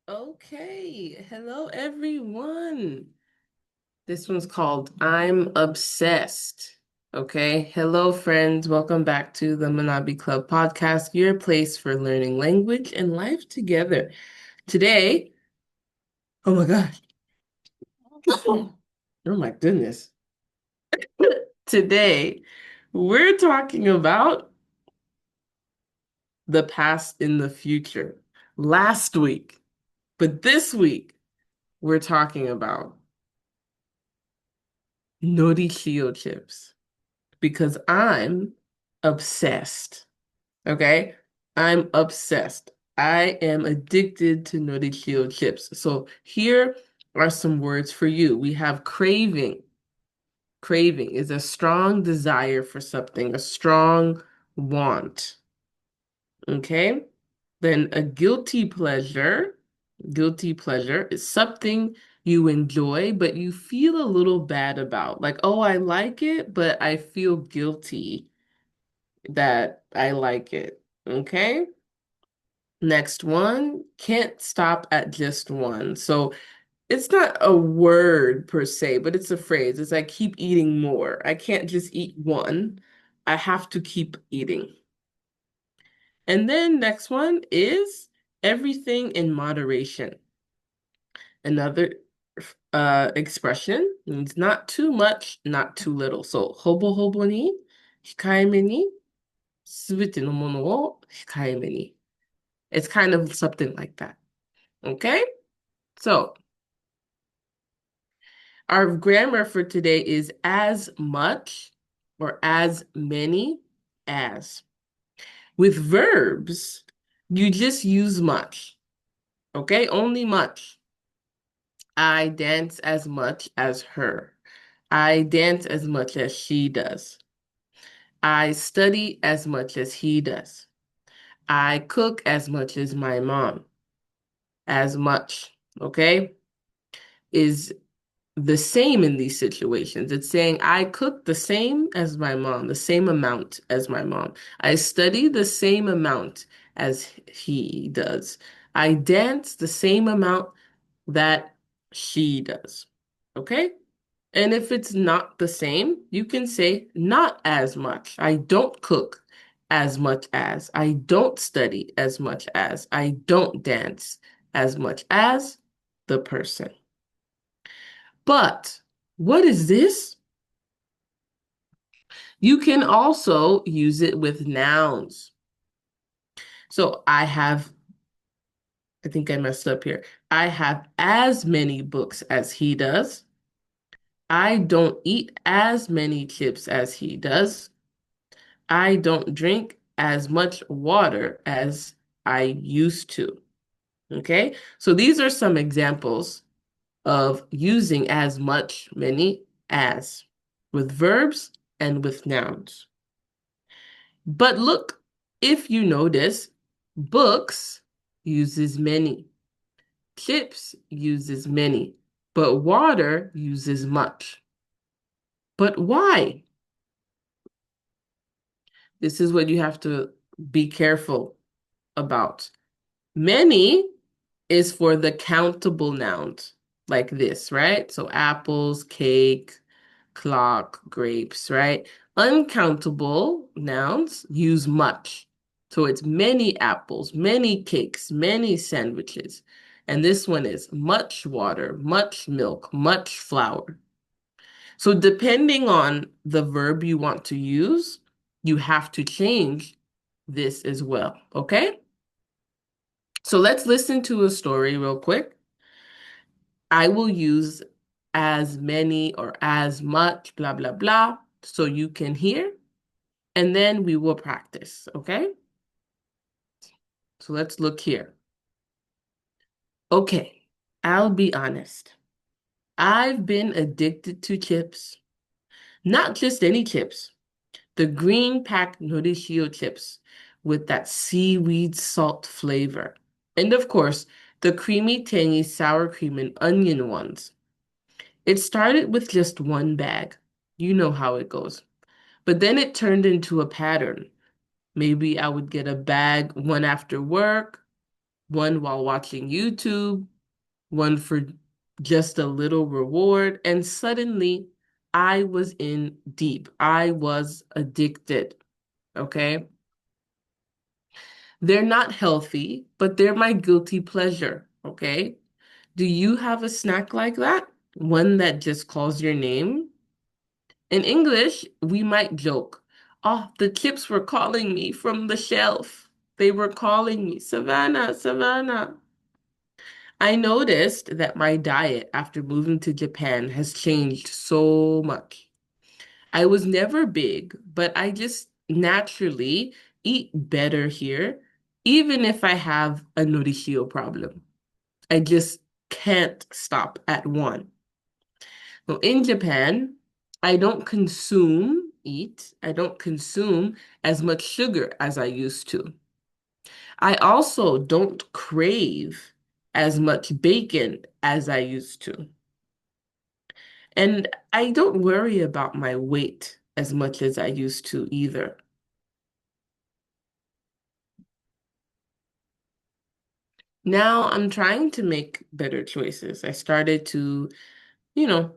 Okay, hello everyone. This one's called I'm Obsessed. Okay, hello friends. Welcome back to the Manabi Club podcast, your place for learning language and life together. Today, oh my gosh. Oh my goodness. Today, we're talking about the past in the future. Last week, but this week, we're talking about Norishio chips. Because I'm obsessed. Okay? I'm obsessed. I am addicted to Norishio chips. So here are some words for you. We have craving. Craving is a strong desire for something, a strong want. Okay? Then a guilty pleasure. Guilty pleasure is something you enjoy, but you feel a little bad about. Like, oh, I like it, but I feel guilty that I like it. Okay. Next one, can't stop at just one. So it's not a word per se, but it's a phrase. It's like keep eating more. I can't just eat one. I have to keep eating. And then next one is everything in moderation. Another expression means not too much, not too little. So ほぼほぼに、控えめに、すべてのものを控えめに. It's kind of something like that. Okay? So, our grammar for today is as much or as many as. With verbs, you just use much. Okay? Only much. I dance as much as her. I dance as much as she does. I study as much as he does. I cook as much as my mom. As much. Okay? Is the same in these situations. It's saying I cook the same as my mom, the same amount as my mom. I study the same amount as he does. I dance the same amount that she does. Okay? And if it's not the same, you can say not as much. I don't cook as much as. I don't study as much as. I don't dance as much as the person. But what is this? You can also use it with nouns. So I think I messed up here. I have as many books as he does. I don't eat as many chips as he does. I don't drink as much water as I used to. Okay, so these are some examples of using as much, many, as with verbs and with nouns. But look, if you notice, books uses many, chips uses many, but water uses much. But why? This is what you have to be careful about. Many is for the countable nouns, like this, right? So apples, cake, clock, grapes, right? Uncountable nouns use much. So it's many apples, many cakes, many sandwiches. And this one is much water, much milk, much flour. So depending on the verb you want to use, you have to change this as well, okay? So let's listen to a story real quick. I will use as many or as much, blah, blah, blah, so you can hear, and then we will practice, okay? So let's look here. Okay, I'll be honest. I've been addicted to chips. Not just any chips, the green packed Norishio chips with that seaweed salt flavor. And of course, the creamy, tangy sour cream and onion ones. It started with just one bag. You know how it goes. But then it turned into a pattern. Maybe I would get a bag one after work, one while watching YouTube, one for just a little reward, and suddenly I was in deep. I was addicted, okay? They're not healthy, but they're my guilty pleasure, okay? Do you have a snack like that? One that just calls your name? In English, we might joke, oh, the chips were calling me from the shelf. They were calling me, Savannah, Savannah. I noticed that my diet after moving to Japan has changed so much. I was never big, but I just naturally eat better here, even if I have a Norishio problem. I just can't stop at one. Well, in Japan, I don't consume as much sugar as I used to. I also don't crave as much bacon as I used to. And I don't worry about my weight as much as I used to either. Now I'm trying to make better choices. I started to, you know,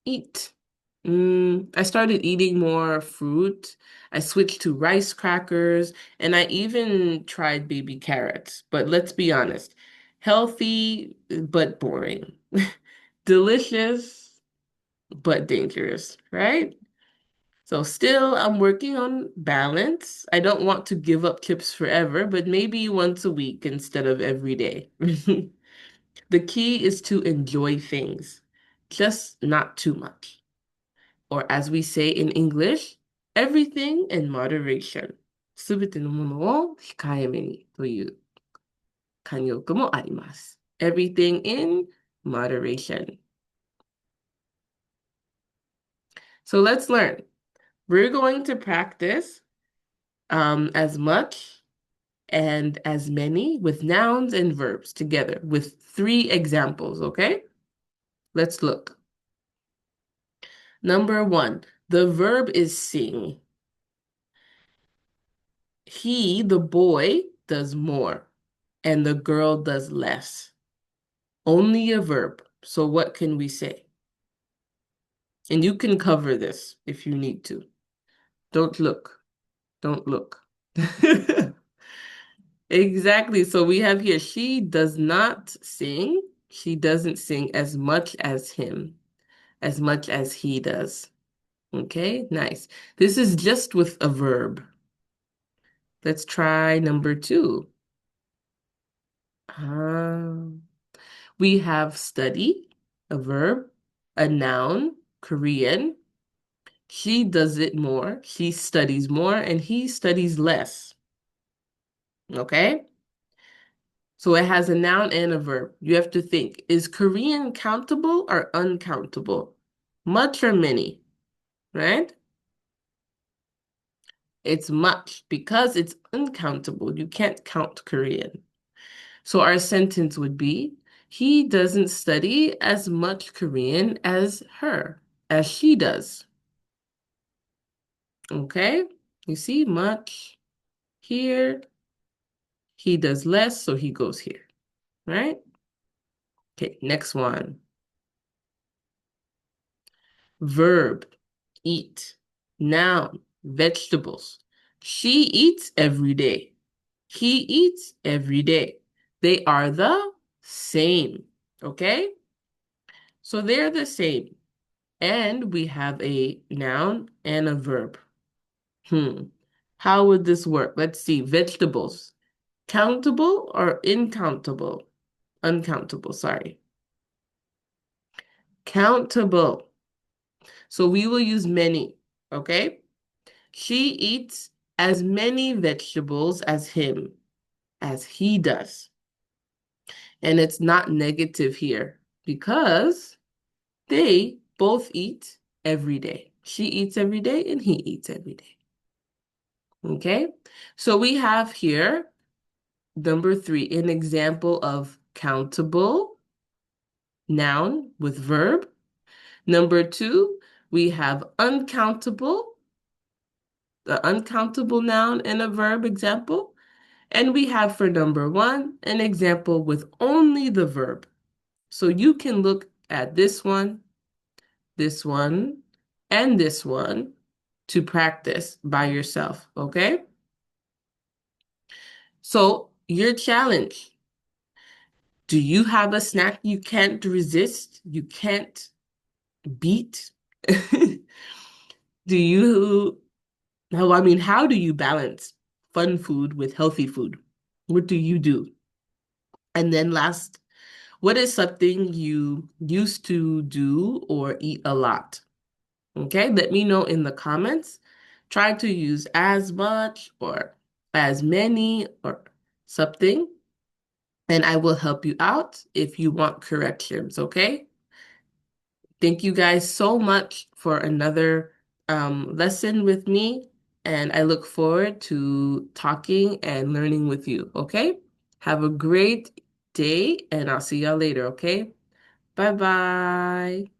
eat. I started eating more fruit. I switched to rice crackers, and I even tried baby carrots. But let's be honest, healthy but boring. Delicious but dangerous, right? So still, I'm working on balance. I don't want to give up chips forever, but maybe once a week instead of every day. The key is to enjoy things, just not too much. Or as we say in English, everything in moderation. すべてのものを控えめにという慣用句もあります。Everything in moderation. So let's learn. We're going to practice as much and as many with nouns and verbs together with 3 examples, okay? Let's look. Number 1, the verb is sing. He, the boy, does more, and the girl does less. Only a verb. So what can we say? And you can cover this if you need to. Don't look. Don't look. Exactly. So we have here, she does not sing. She doesn't sing as much as him, as much as he does. Okay, nice. This is just with a verb. Let's try number 2. Um, we have study, a verb, a noun, Korean. She does it more. She studies more, and he studies less. Okay? So it has a noun and a verb. You have to think, is Korean countable or uncountable? Much or many, right? It's much because it's uncountable. You can't count Korean. So our sentence would be, he doesn't study as much Korean as her, as she does. Okay? You see, much here. He does less, so he goes here, right? Okay, next one. Verb, eat. Noun, vegetables. She eats every day. He eats every day. They are the same, okay? So they're the same. And we have a noun and a verb. How would this work? Let's see. Vegetables. Countable or incountable? Uncountable, sorry. Countable. So we will use many, okay? She eats as many vegetables as him, as he does. And it's not negative here because they both eat every day. She eats every day and he eats every day. Okay? So we have here number 3, an example of countable noun with verb. Number 2, we have uncountable, the uncountable noun and a verb example. And we have for number one, an example with only the verb. So you can look at this one, and this one to practice by yourself, okay? So your challenge. Do you have a snack you can't resist? You can't beat? Do you, no, I mean, how do you balance fun food with healthy food? What do you do? And then last, what is something you used to do or eat a lot? Okay, let me know in the comments. Try to use as much or as many or something, and I will help you out if you want corrections, okay? Thank you guys so much for another lesson with me, and I look forward to talking and learning with you, okay? Have a great day, and I'll see y'all later, okay? Bye-bye.